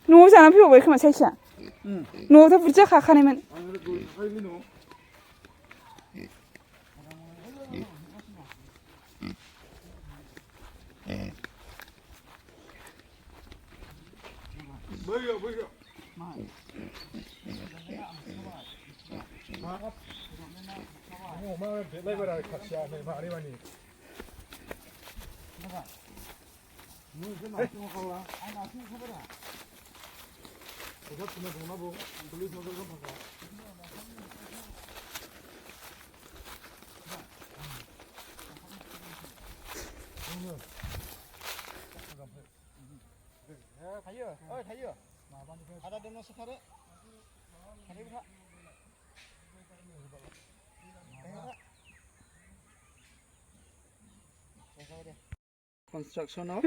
न'आव जाना फैबावबाय खोमा साइसआ न'आवथ' बुरजा खाखानायमोन constructionआव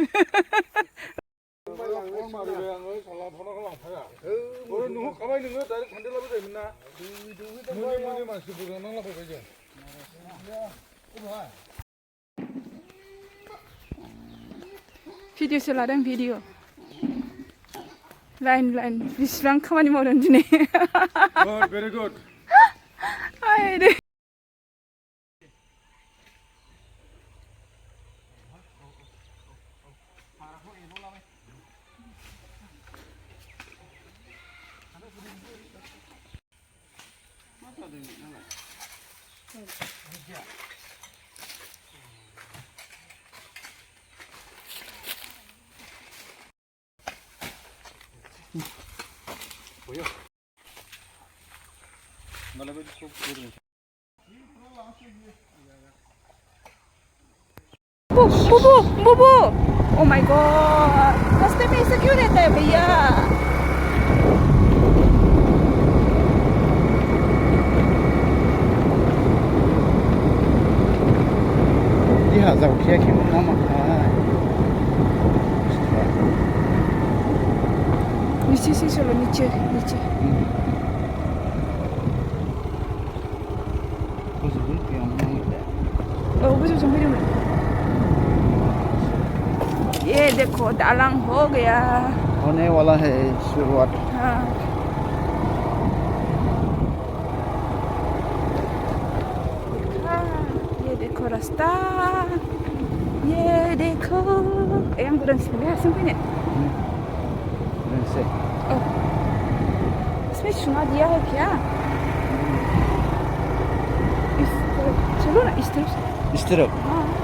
भिडिअसो लादों भिडिअ लाइन लाइन बिसिबां खामानि मावदों दिनै very good बुबू oh my God रास्ते में ऐसे क्यों रहता है भैया नीचे से चलो नीचे नीचे गोजौ जों फैदोंमोन ये देखो दालां हो गया होने वाला है शुरुआत हाँ ये देखो रास्ता ये देखो yang udah sebenarnya sampai nih oh इसमें चुना दिया है क्या चलो ना इस तरफ इस तरफ हाँ